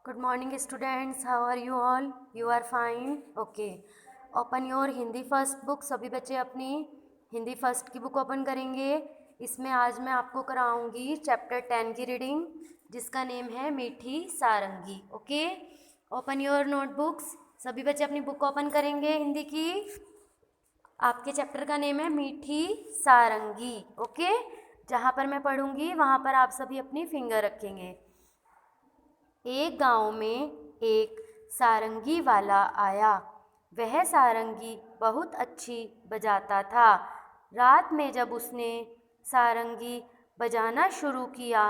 Good morning, students. How are you all? You are fine. Okay. Open your Hindi first book. सभी बच्चे अपनी Hindi first की book open करेंगे. इसमें आज मैं आपको कराऊंगी चैप्टर 10 की रीडिंग, जिसका नेम है मीठी सारंगी. ओके. Open your notebooks. सभी बच्चे अपनी बुक ओपन करेंगे हिंदी की. आपके चैप्टर का नेम है मीठी सारंगी. ओके. जहाँ पर मैं पढ़ूंगी वहाँ पर आप सभी अपनी फिंगर रखेंगे. एक गांव में एक सारंगी वाला आया. वह सारंगी बहुत अच्छी बजाता था. रात में जब उसने सारंगी बजाना शुरू किया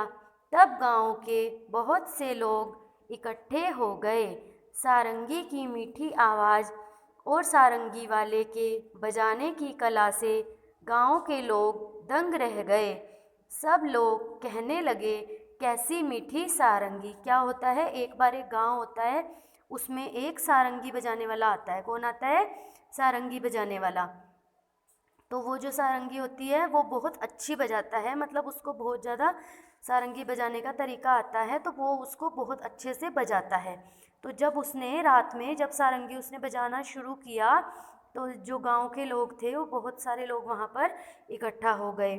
तब गांव के बहुत से लोग इकट्ठे हो गए. सारंगी की मीठी आवाज़ और सारंगी वाले के बजाने की कला से गांव के लोग दंग रह गए. सब लोग कहने लगे, कैसी मीठी सारंगी. क्या होता है, एक बार एक गांव होता है, उसमें एक सारंगी बजाने वाला आता है. कौन आता है? सारंगी बजाने वाला. तो वो जो सारंगी होती है वो बहुत अच्छी बजाता है, मतलब उसको बहुत ज़्यादा सारंगी बजाने का तरीका आता है, तो वो उसको बहुत अच्छे से बजाता है. तो जब उसने रात में जब सारंगी उसने बजाना शुरू किया तो जो गांव के लोग थे वो बहुत सारे लोग वहाँ पर इकट्ठा हो गए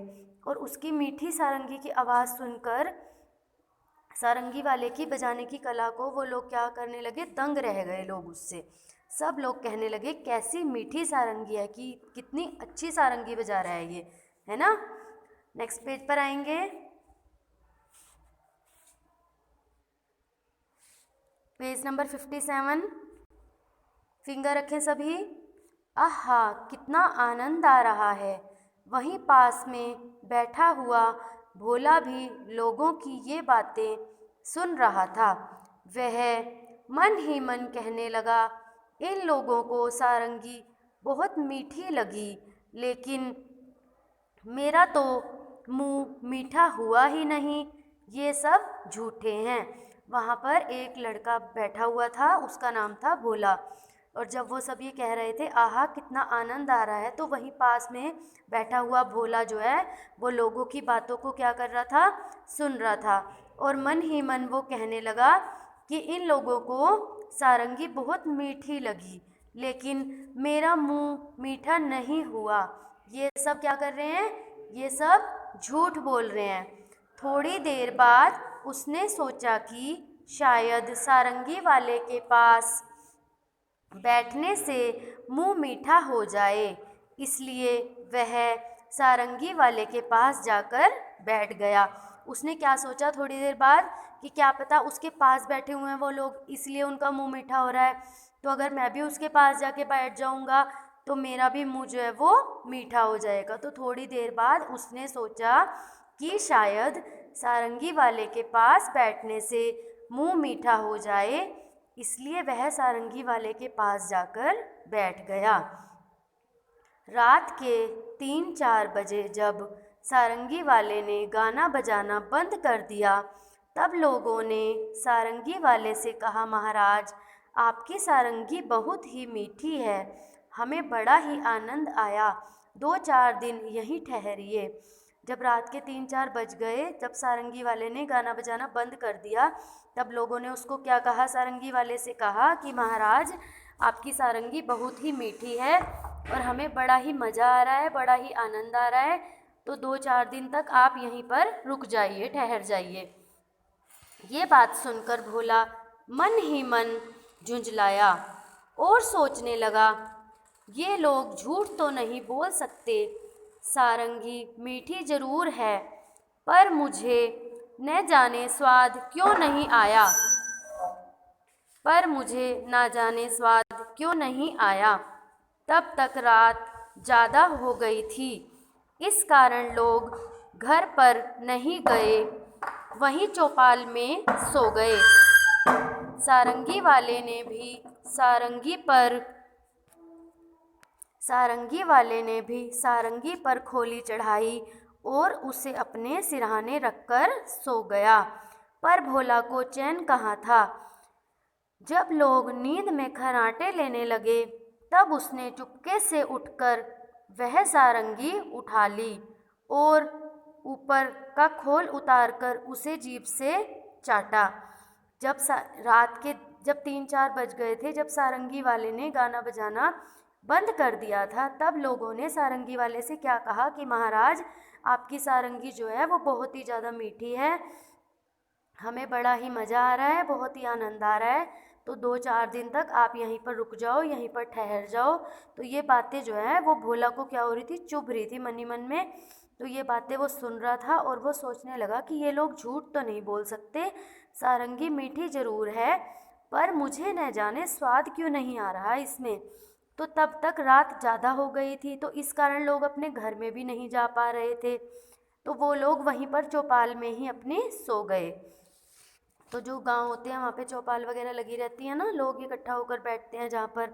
और उसकी मीठी सारंगी की आवाज़ सुनकर सारंगी वाले की बजाने की कला को वो लोग क्या करने लगे, दंग रह गए लोग उससे. सब लोग कहने लगे, कैसी मीठी सारंगी है, कि कितनी अच्छी सारंगी बजा रहा है ये, है ना. नेक्स्ट पेज पर आएंगे. Page number 57. फिंगर रखें सभी. आहा, कितना आनंद आ रहा है. वहीं पास में बैठा हुआ भोला भी लोगों की ये बातें सुन रहा था. वह मन ही मन कहने लगा, इन लोगों को सारंगी बहुत मीठी लगी, लेकिन मेरा तो मुंह मीठा हुआ ही नहीं. ये सब झूठे हैं. वहाँ पर एक लड़का बैठा हुआ था, उसका नाम था भोला. और जब वो सब ये कह रहे थे, आहा कितना आनंद आ रहा है, तो वहीं पास में बैठा हुआ भोला जो है वो लोगों की बातों को क्या कर रहा था, सुन रहा था. और मन ही मन वो कहने लगा कि इन लोगों को सारंगी बहुत मीठी लगी, लेकिन मेरा मुंह मीठा नहीं हुआ. ये सब क्या कर रहे हैं, ये सब झूठ बोल रहे हैं. थोड़ी देर बाद उसने सोचा कि शायद सारंगी वाले के पास बैठने से मुंह मीठा हो जाए, इसलिए वह सारंगी वाले के पास जाकर बैठ गया. उसने क्या सोचा थोड़ी देर बाद, कि क्या पता उसके पास बैठे हुए हैं वो लोग, इसलिए उनका मुंह मीठा हो रहा है, तो अगर मैं भी उसके पास जाके बैठ जाऊंगा तो मेरा भी मुंह जो है वो मीठा हो जाएगा. तो थोड़ी देर बाद उसने सोचा कि शायद सारंगी वाले के पास बैठने से मुंह मीठा हो जाए, इसलिए वह सारंगी वाले के पास जाकर बैठ गया. रात के 3-4 बजे जब सारंगी वाले ने गाना बजाना बंद कर दिया तब लोगों ने सारंगी वाले से कहा, महाराज आपकी सारंगी बहुत ही मीठी है, हमें बड़ा ही आनंद आया, 2-4 दिन यहीं ठहरिए. जब रात के 3-4 बज गए, जब सारंगी वाले ने गाना बजाना बंद कर दिया, तब लोगों ने उसको क्या कहा, सारंगी वाले से कहा कि महाराज आपकी सारंगी बहुत ही मीठी है और हमें बड़ा ही मज़ा आ रहा है, बड़ा ही आनंद आ रहा है, तो 2-4 दिन तक आप यहीं पर रुक जाइए, ठहर जाइए. ये बात सुनकर भोला मन ही मन झुंझलाया और सोचने लगा, ये लोग झूठ तो नहीं बोल सकते, सारंगी मीठी ज़रूर है, पर मुझे न जाने स्वाद क्यों नहीं आया, पर मुझे ना जाने स्वाद क्यों नहीं आया. तब तक रात ज़्यादा हो गई थी, इस कारण लोग घर पर नहीं गए, वहीं चौपाल में सो गए. सारंगी वाले ने भी सारंगी पर खोली चढ़ाई और उसे अपने सिरहाने रखकर सो गया. पर भोला को चैन कहाँ था. जब लोग नींद में खर्राटे लेने लगे तब उसने चुपके से उठकर वह सारंगी उठा ली और ऊपर का खोल उतारकर उसे जीभ से चाटा. रात के जब 3-4 बज गए थे, जब सारंगी वाले ने गाना बजाना बंद कर दिया था, तब लोगों ने सारंगी वाले से क्या कहा कि महाराज, आपकी सारंगी जो है वो बहुत ही ज़्यादा मीठी है, हमें बड़ा ही मज़ा आ रहा है, बहुत ही आनंद आ रहा है, तो 2-4 दिन तक आप यहीं पर रुक जाओ, यहीं पर ठहर जाओ। तो ये बातें जो है वो भोला को क्या हो रही थी, चुभ रही थी मन ही मन में। तो ये बातें वो सुन रहा था और वो सोचने लगा कि ये लोग झूठ तो नहीं बोल सकते, सारंगी मीठी ज़रूर है, पर मुझे न जाने स्वाद क्यों नहीं आ रहा इसमें। तो तब तक रात ज़्यादा हो गई थी, तो इस कारण लोग अपने घर में भी नहीं जा पा रहे थे, तो वो लोग वहीं पर चौपाल में ही अपने सो गए। तो जो गांव होते हैं वहाँ पे चौपाल वगैरह लगी रहती है ना, लोग इकट्ठा होकर बैठते हैं जहाँ पर,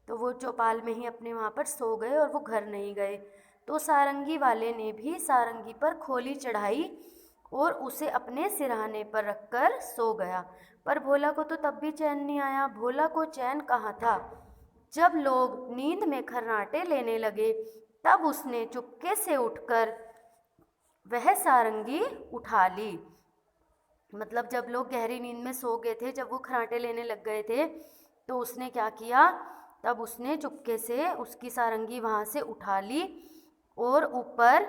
तो वो चौपाल में ही अपने वहाँ पर सो गए और वो घर नहीं गए। तो सारंगी वाले ने भी सारंगी पर खोली चढ़ाई और उसे अपने सिरहाने पर रखकर सो गया। पर भोला को तो तब भी चैन नहीं आया। भोला को चैन कहाँ था। जब लोग नींद में खर्राटे लेने लगे, तब उसने चुपके से उठकर वह सारंगी उठा ली। मतलब जब लोग गहरी नींद में सो गए थे, जब वो खर्राटे लेने लग गए थे, तो उसने क्या किया, तब उसने चुपके से उसकी सारंगी वहाँ से उठा ली और ऊपर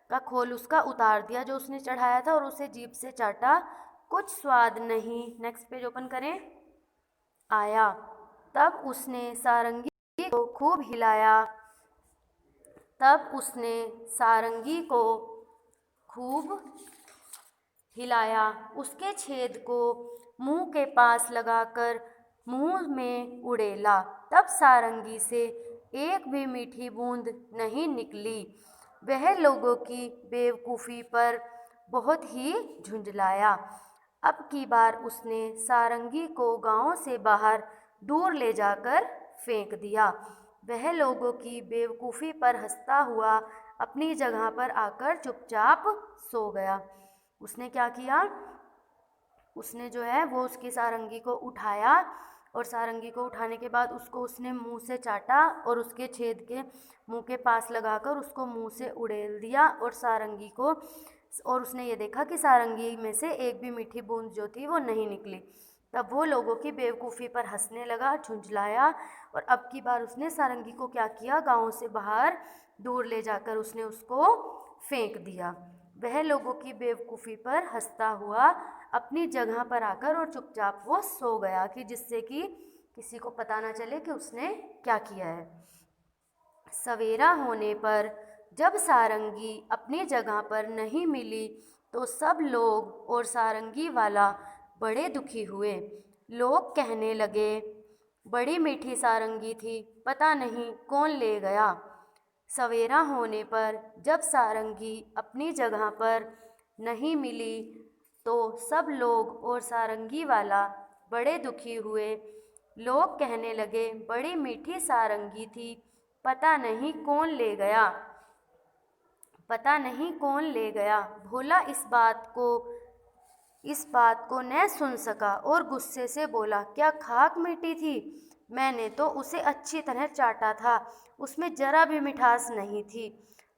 का खोल उसका उतार दिया जो उसने चढ़ाया था, और उसे जीभ से चाटा, कुछ स्वाद नहीं। नेक्स्ट पेज ओपन करें। आया। तब उसने सारंगी को खूब हिलाया, तब उसने सारंगी को खूब हिलाया, उसके छेद को मुंह के पास लगाकर मुंह में उड़ेला, तब सारंगी से एक भी मीठी बूंद नहीं निकली। वह लोगों की बेवकूफ़ी पर बहुत ही झुंझलाया। अब की बार उसने सारंगी को गांव से बाहर दूर ले जाकर फेंक दिया। वह लोगों की बेवकूफ़ी पर हंसता हुआ अपनी जगह पर आकर चुपचाप सो गया। उसने क्या किया, उसने जो है वो उसकी सारंगी को उठाया, और सारंगी को उठाने के बाद उसको उसने मुंह से चाटा और उसके छेद के मुंह के पास लगाकर उसको मुंह से उड़ेल दिया और सारंगी को, और उसने ये देखा कि सारंगी में से एक भी मीठी बूंद जो थी वो नहीं निकली। तब वो लोगों की बेवकूफ़ी पर हंसने लगा, झुंझलाया, और अब की बार उसने सारंगी को क्या किया, गांव से बाहर दूर ले जाकर उसने उसको फेंक दिया। वह लोगों की बेवकूफ़ी पर हंसता हुआ अपनी जगह पर आकर और चुपचाप वो सो गया, कि जिससे कि किसी को पता ना चले कि उसने क्या किया है। सवेरा होने पर जब सारंगी अपनी जगह पर नहीं मिली, तो सब लोग और सारंगी वाला बड़े दुखी हुए। लोग कहने लगे, बड़ी मीठी सारंगी थी, पता नहीं कौन ले गया। सवेरा होने पर जब सारंगी अपनी जगह पर नहीं मिली, तो सब लोग और सारंगी वाला बड़े दुखी हुए। लोग कहने लगे, बड़ी मीठी सारंगी थी, पता नहीं कौन ले गया, पता नहीं कौन ले गया। भोला इस बात को न सुन सका और गुस्से से बोला, क्या खाक मीठी थी? मैंने तो उसे अच्छी तरह चाटा था, उसमें जरा भी मिठास नहीं थी।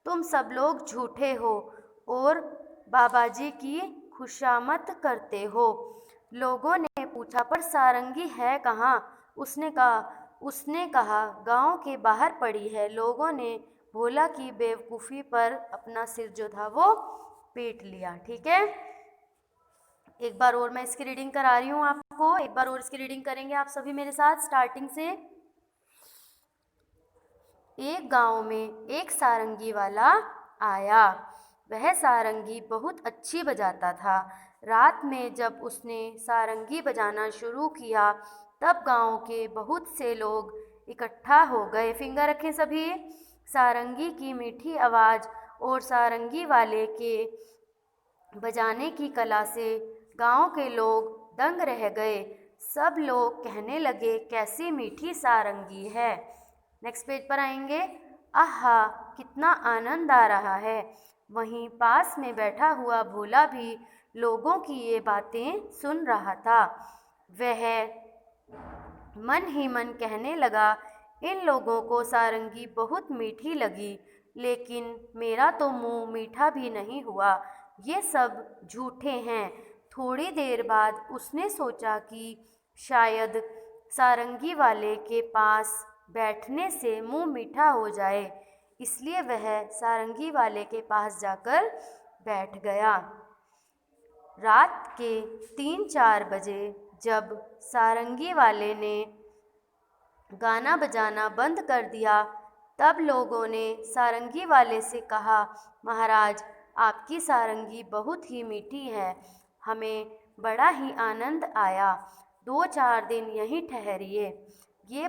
तुम सब लोग झूठे हो और बाबाजी की खुशामद करते हो। लोगों ने पूछा, पर सारंगी है कहाँ? उसने कहा गांव के बाहर पड़ी है। लोगों ने भोला की बेवकूफ़ी पर अपना सिर जो था वो पीट लिया। ठीक है, एक बार और मैं इसकी रीडिंग करा रही हूँ आपको, एक बार और इसकी रीडिंग करेंगे आप सभी मेरे साथ स्टार्टिंग से। एक गांव में एक सारंगी वाला आया। वह सारंगी बहुत अच्छी बजाता था। रात में जब उसने सारंगी बजाना शुरू किया, तब गांव के बहुत से लोग इकट्ठा हो गए। फिंगर रखें सभी। सारंगी की मीठी आवाज़ और सारंगी वाले के बजाने की कला से गांव के लोग दंग रह गए। सब लोग कहने लगे, कैसी मीठी सारंगी है। नेक्स्ट पेज पर आएंगे। आहा, कितना आनंद आ रहा है। वहीं पास में बैठा हुआ भोला भी लोगों की ये बातें सुन रहा था। वह मन ही मन कहने लगा, इन लोगों को सारंगी बहुत मीठी लगी, लेकिन मेरा तो मुंह मीठा भी नहीं हुआ। ये सब झूठे हैं। थोड़ी देर बाद उसने सोचा कि शायद सारंगी वाले के पास बैठने से मुंह मीठा हो जाए, इसलिए वह सारंगी वाले के पास जाकर बैठ गया। रात के 3-4 बजे जब सारंगी वाले ने गाना बजाना बंद कर दिया, तब लोगों ने सारंगी वाले से कहा, महाराज, आपकी सारंगी बहुत ही मीठी है, हमें बड़ा ही आनंद आया, 2-4 दिन यहीं ठहरिए। ये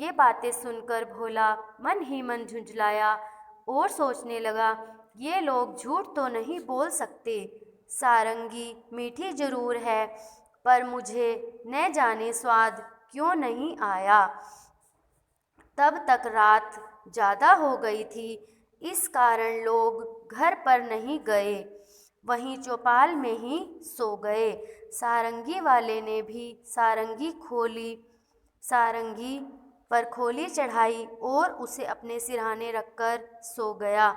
बातें सुनकर भोला मन ही मन झुंझलाया और सोचने लगा, ये लोग झूठ तो नहीं बोल सकते, सारंगी मीठी जरूर है, पर मुझे न जाने स्वाद क्यों नहीं आया। तब तक रात ज़्यादा हो गई थी, इस कारण लोग घर पर नहीं गए, वहीं चौपाल में ही सो गए। सारंगी वाले ने भी सारंगी पर खोली चढ़ाई और उसे अपने सिरहाने रखकर सो गया।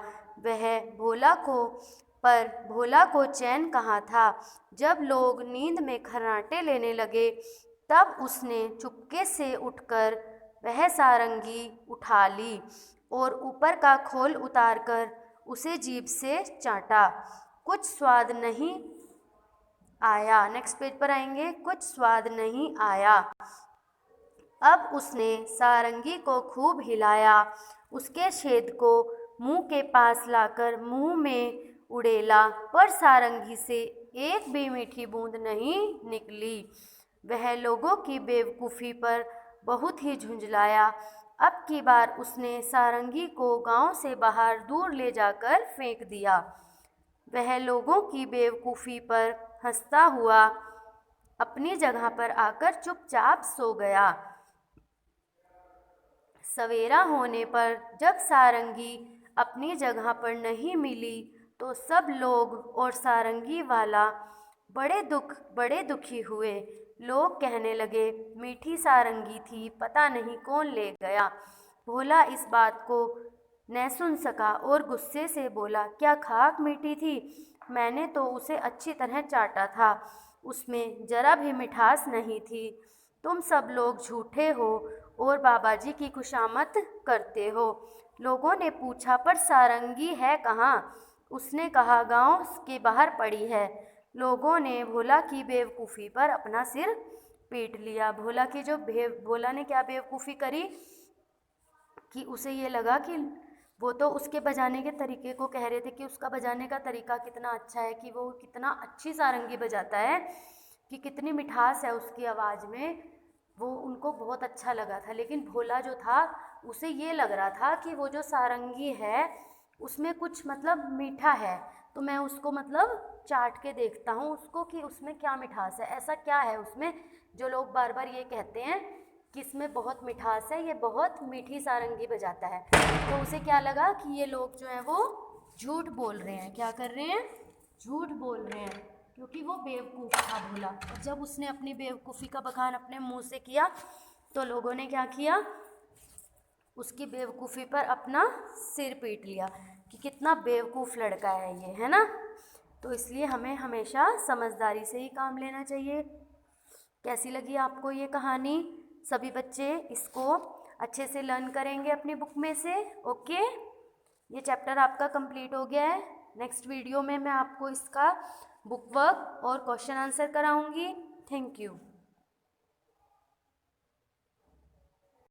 पर भोला को चैन कहाँ था। जब लोग नींद में खर्राटे लेने लगे, तब उसने चुपके से उठकर वह सारंगी उठा ली और ऊपर का खोल उतारकर उसे जीभ से चाटा। कुछ स्वाद नहीं आया। नेक्स्ट पेज पर आएंगे। कुछ स्वाद नहीं आया। अब उसने सारंगी को खूब हिलाया, उसके छेद को मुंह के पास लाकर मुंह में उड़ेला, पर सारंगी से एक भी मीठी बूंद नहीं निकली। वह लोगों की बेवकूफ़ी पर बहुत ही झुंझलाया। अब की बार उसने सारंगी को गांव से बाहर दूर ले जाकर फेंक दिया। वह लोगों की बेवकूफ़ी पर हंसता हुआ अपनी जगह पर आकर चुपचाप सो गया। सवेरा होने पर जब सारंगी अपनी जगह पर नहीं मिली, तो सब लोग और सारंगी वाला बड़े दुखी हुए। लोग कहने लगे, मीठी सारंगी थी, पता नहीं कौन ले गया। भोला इस बात को न सुन सका और गुस्से से बोला, क्या खाक मीठी थी? मैंने तो उसे अच्छी तरह चाटा था, उसमें जरा भी मिठास नहीं थी। तुम सब लोग झूठे हो और बाबा जी की खुशामद करते हो। लोगों ने पूछा, पर सारंगी है कहाँ? उसने कहा, गांव के बाहर पड़ी है। लोगों ने भोला की बेवकूफ़ी पर अपना सिर पीट लिया। भोला ने क्या बेवकूफ़ी करी कि उसे ये लगा कि वो तो उसके बजाने के तरीके को कह रहे थे कि उसका बजाने का तरीका कितना अच्छा है, कि वो कितना अच्छी सारंगी बजाता है, कि कितनी मिठास है उसकी आवाज़ में। वो उनको बहुत अच्छा लगा था। लेकिन भोला जो था, उसे ये लग रहा था कि वो जो सारंगी है उसमें कुछ मतलब मीठा है, तो मैं उसको मतलब चाट के देखता हूँ उसको कि उसमें क्या मिठास है, ऐसा क्या है उसमें जो लोग बार बार ये कहते हैं कि इसमें बहुत मिठास है, ये बहुत मीठी सारंगी बजाता है। तो उसे क्या लगा कि ये लोग जो हैं वो झूठ बोल रहे हैं। क्या कर रहे हैं? झूठ बोल रहे हैं, क्योंकि वो बेवकूफ़ था भोला। और जब उसने अपनी बेवकूफ़ी का बखान अपने मुंह से किया, तो लोगों ने क्या किया, उसकी बेवकूफ़ी पर अपना सिर पीट लिया कि कितना बेवकूफ़ लड़का है ये, है ना। तो इसलिए हमें हमेशा समझदारी से ही काम लेना चाहिए। कैसी लगी आपको ये कहानी? सभी बच्चे इसको अच्छे से लर्न करेंगे अपनी बुक में से। ओके, ये चैप्टर आपका कंप्लीट हो गया है। नेक्स्ट वीडियो में मैं आपको इसका बुक वर्क और क्वेश्चन आंसर कराऊंगी। Thank you.